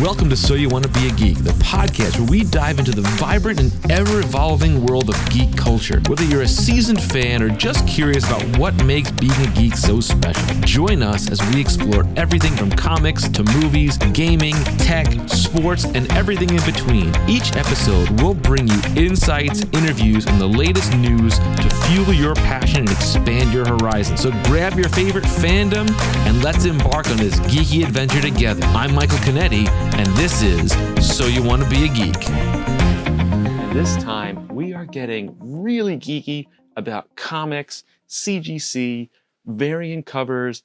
Welcome to So You Want to Be a Geek, the podcast where we dive into the vibrant and ever-evolving world of geek culture. Whether you're a seasoned fan or just curious about what makes being a geek so special, join us as we explore everything from comics to movies, gaming, tech, sports, and everything in between. Each episode will bring you insights, interviews, and the latest news to fuel your passion and expand your horizon. So grab your favorite fandom and let's embark on this geeky adventure together. I'm Michael Canetti, and this is So You Want to Be a Geek. And this time, we are getting really geeky about comics, CGC, variant covers,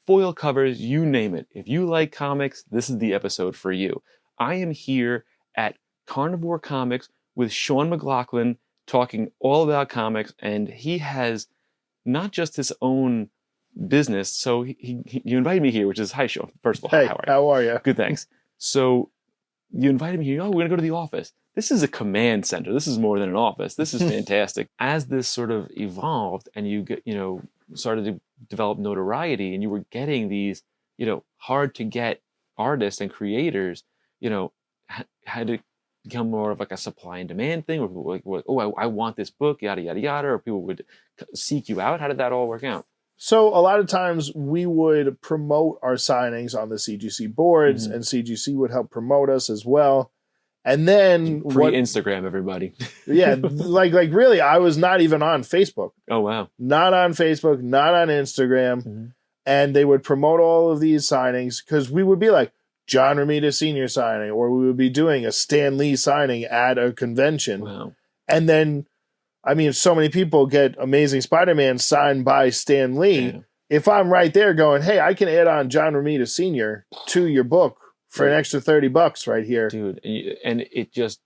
foil covers, you name it. If you like comics, this is the episode for you. I am here at Carnivore Comics with Sean McLaughlin talking all about comics, and he has not just his own business. So you invited me here, which is, hi, Sean. First of all, hey, how are you? How are you? Good, thanks. So you invited me here. Oh, we're going to go to the office. This is a command center. This is more than an office. This is fantastic. As this sort of evolved and you get, started to develop notoriety and you were getting these, hard to get artists and creators, had it become more of like a supply and demand thing where people were like, oh, I want this book, yada, yada, yada, or people would seek you out? How did that all work out? So a lot of times we would promote our signings on the CGC boards, and CGC would help promote us as well. And then Instagram, everybody. Yeah, like really, I was not even on Facebook. Oh wow! Not on Facebook, not on Instagram, and they would promote all of these signings because we would be like John Romita Sr. signing, or we would be doing a Stan Lee signing at a convention. Wow! And then, I mean, so many people get Amazing Spider-Man signed by Stan Lee. Yeah. If I'm right there going, hey, I can add on John Romita Sr. to your book for an extra $30 right here. Dude, and it just,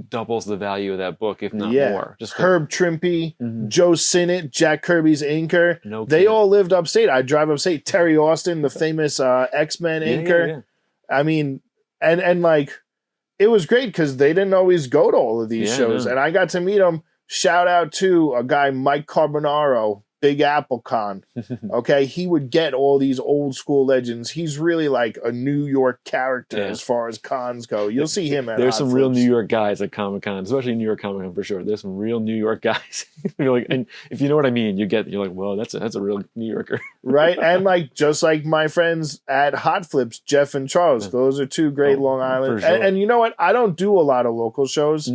doubles the value of that book, if not more. Just Herb Trimpe, Joe Sinnott, Jack Kirby's inker. No they all lived upstate. I drive upstate. Terry Austin, the famous X-Men inker. Yeah. I mean, and like, it was great because they didn't always go to all of these shows. No. And I got to meet them. Shout out to a guy, Mike Carbonaro, Big Apple Con. Okay, he would get all these old school legends. He's really like a New York character as far as cons go. You'll see him at There's some Hot real Flips. New York guys at Comic-Con, especially New York Comic-Con for sure. There's some real New York guys. You're like, and if you know what I mean, you're like, well, that's a real New Yorker. Right? And like just like my friends at Hot Flips, Jeff and Charles. Those are two great Long Island. Sure. And you know what? I don't do a lot of local shows.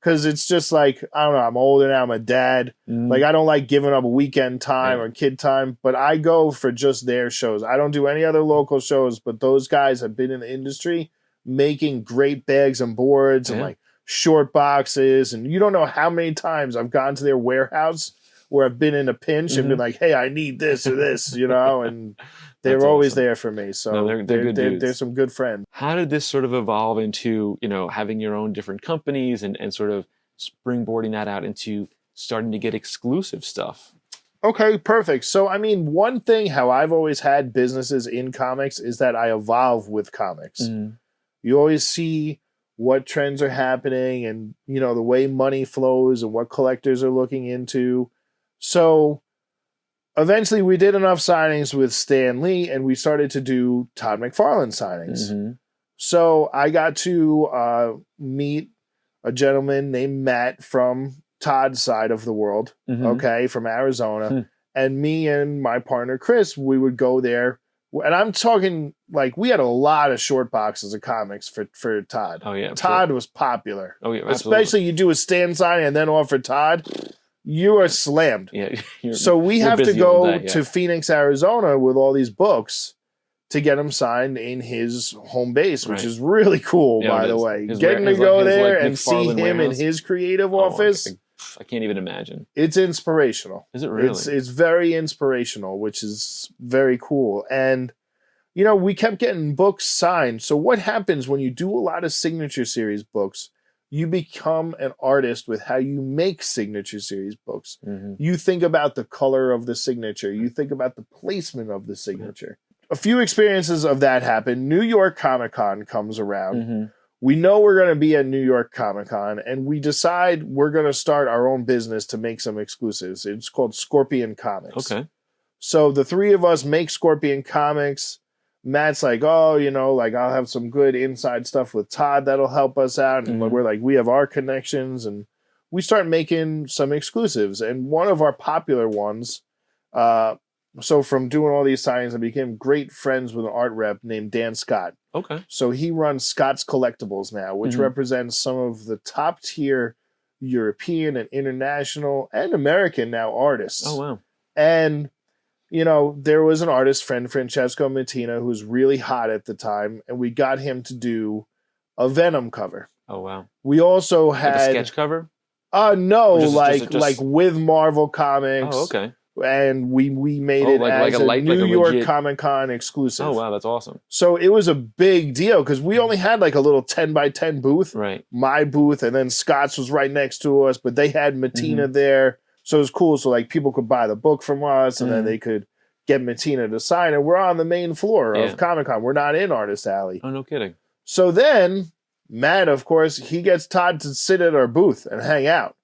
Because it's just like, I don't know, I'm older now, I'm a dad. Like, I don't like giving up weekend time or kid time, but I go for just their shows. I don't do any other local shows, but those guys have been in the industry making great bags and boards and like short boxes. And you don't know how many times I've gone to their warehouse where I've been in a pinch and been like, hey, I need this or this, and they're always there for me. So no, they're good dudes. They're some good friends. How did this sort of evolve into, having your own different companies and sort of springboarding that out into starting to get exclusive stuff? Okay, perfect. So, I mean, one thing how I've always had businesses in comics is that I evolve with comics. You always see what trends are happening and, the way money flows and what collectors are looking into. So eventually we did enough signings with Stan Lee and we started to do Todd McFarlane signings. So I got to meet a gentleman named Matt from Todd's side of the world, from Arizona. And me and my partner, Chris, we would go there. And I'm talking like we had a lot of short boxes of comics for Todd. Oh, yeah. Todd was popular. Oh, yeah. Absolutely. Especially you do a Stan signing and then offer Todd. You are slammed. Yeah. So we have to go to Phoenix, Arizona with all these books to get them signed in his home base, which is really cool, by the way. Getting to go there and see him in his creative office. I can't even imagine. It's inspirational. Is it really? It's very inspirational, which is very cool. And, we kept getting books signed. So what happens when you do a lot of signature series books? You become an artist with how you make signature series books. You think about the color of the signature. You think about the placement of the signature. A few experiences of that happen. New York Comic Con comes around. We know we're going to be at New York Comic Con, and we decide we're going to start our own business to make some exclusives. It's called Scorpion Comics. Okay. So the three of us make Scorpion comics. Matt's like, oh, like I'll have some good inside stuff with Todd that'll help us out. And we're like, we have our connections, and we start making some exclusives. And one of our popular ones, so from doing all these signings, I became great friends with an art rep named Dan Scott. Okay. So he runs Scott's Collectibles now, which represents some of the top tier European and international and American now artists. Oh, wow. And there was an artist friend, Francesco Mattina, who was really hot at the time, and we got him to do a Venom cover. Oh, wow. We also had like a sketch cover? No, just like with Marvel Comics. Oh, okay. And we made it as a New York Comic Con exclusive. Oh, wow, that's awesome. So it was a big deal because we only had like a little 10x10 booth. Right. My booth, and then Scott's was right next to us, but they had Mattina there. So it was cool. So like people could buy the book from us, and then they could get Mattina to sign. And we're on the main floor of Comic Con. We're not in Artist Alley. Oh, no kidding. So then Matt, of course, he gets Todd to sit at our booth and hang out.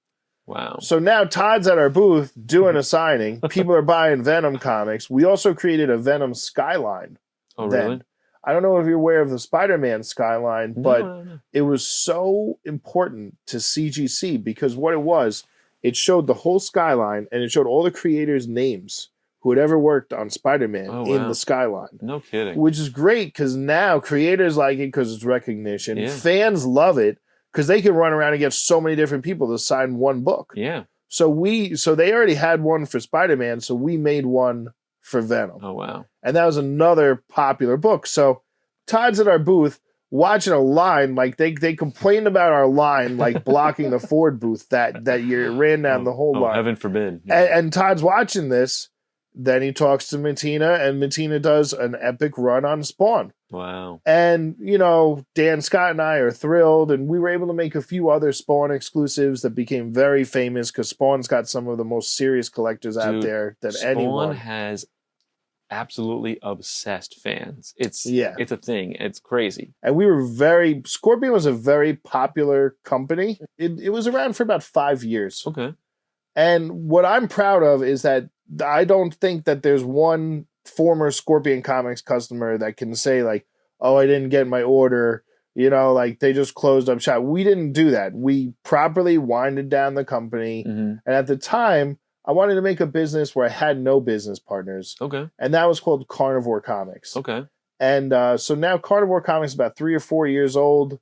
Wow. So now Todd's at our booth doing a signing. People are buying Venom comics. We also created a Venom skyline. Oh, really? I don't know if you're aware of the Spider-Man skyline, but it was so important to CGC because what it was, it showed the whole skyline and it showed all the creators' names who had ever worked on Spider-Man in the skyline. No kidding. Which is great because now creators like it because it's recognition. Yeah. Fans love it because they can run around and get so many different people to sign one book. Yeah. So they already had one for Spider-Man, so we made one for Venom. Oh, wow. And that was another popular book. So Todd's at our booth watching a line, like they complained about our line, like blocking the Ford booth that year. It ran down the whole line. Heaven forbid. Yeah. And Todd's watching this. Then he talks to Mattina, and Mattina does an epic run on Spawn. Wow. And, Dan Scott and I are thrilled, and we were able to make a few other Spawn exclusives that became very famous because Spawn's got some of the most serious collectors out there than anyone. Spawn has absolutely obsessed fans. It's a thing. It's crazy. And Scorpion was a very popular company. It was around for about 5 years. Okay. And what I'm proud of is that I don't think that there's one former Scorpion Comics customer that can say like, oh, I didn't get my order, like they just closed up shop. We didn't do that. We properly winded down the company. And at the time, I wanted to make a business where I had no business partners. Okay. And that was called Carnivore Comics. Okay. And so now Carnivore Comics is about 3 or 4 years old.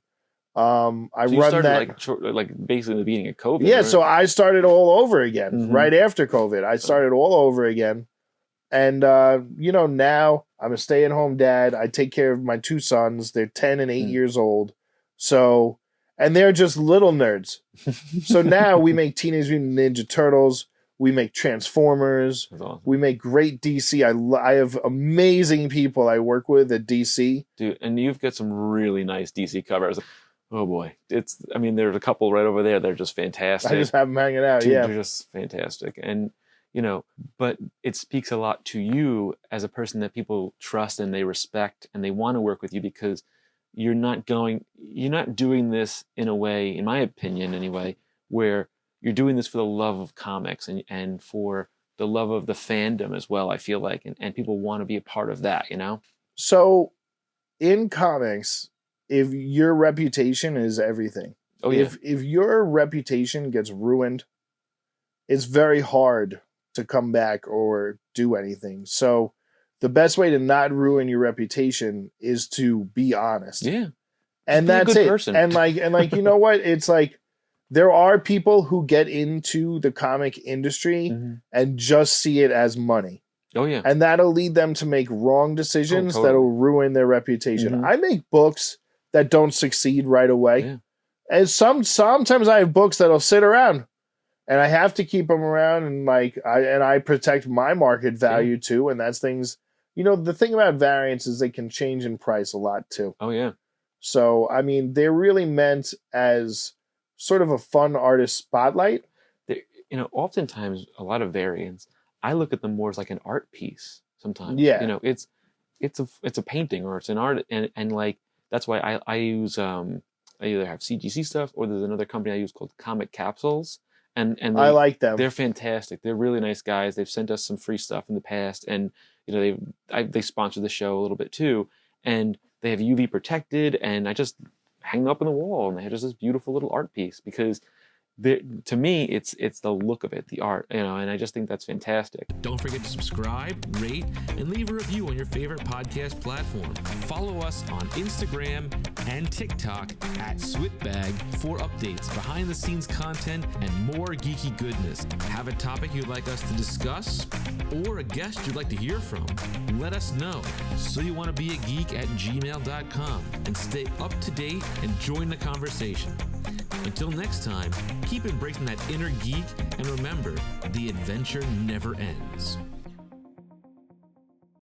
You started like basically the beginning of COVID. Yeah, right? So I started all over again right after COVID. I started all over again. And, now I'm a stay-at-home dad. I take care of my 2 sons. They're 10 and 8 years old. So, and they're just little nerds. So now we make Teenage Mutant Ninja Turtles. We make Transformers. Awesome. We make great DC. I have amazing people I work with at DC. Dude, and you've got some really nice DC covers. Oh boy, there's a couple right over there. They're just fantastic. I just have them hanging out. Dude, yeah, they're just fantastic, and but it speaks a lot to you as a person that people trust and they respect and they want to work with you because you're not doing this in a way, in my opinion, anyway, where you're doing this for the love of comics and for the love of the fandom as well. I feel like, and people want to be a part of that. So, in comics, if your reputation is everything. Oh, yeah. If your reputation gets ruined, it's very hard to come back or do anything. So the best way to not ruin your reputation is to be honest. Yeah. And that's it. Person. And you know what? It's like there are people who get into the comic industry and just see it as money. Oh yeah. And that'll lead them to make wrong decisions that'll ruin their reputation. I make books that don't succeed right away. Yeah. And sometimes I have books that'll sit around and I have to keep them around and I protect my market value too. And that's things, the thing about variants is they can change in price a lot too. Oh yeah. So, they're really meant as sort of a fun artist spotlight. Oftentimes a lot of variants, I look at them more as like an art piece sometimes. Yeah. It's a painting or it's an art and like, that's why I use I either have CGC stuff or there's another company I use called Comic Capsules, And I like them. They're fantastic. They're really nice guys. They've sent us some free stuff in the past, and they sponsor the show a little bit too. And they have UV protected, and I just hang them up on the wall, and they have just this beautiful little art piece because to me, it's the look of it, the art, and I just think that's fantastic. Don't forget to subscribe, rate, and leave a review on your favorite podcast platform. Follow us on Instagram and TikTok at SYWTBAG for updates, behind-the-scenes content, and more geeky goodness. Have a topic you'd like us to discuss or a guest you'd like to hear from? Let us know. So you want to be a geek at gmail.com and stay up to date and join the conversation. Until next time, keep embracing that inner geek, and remember, the adventure never ends.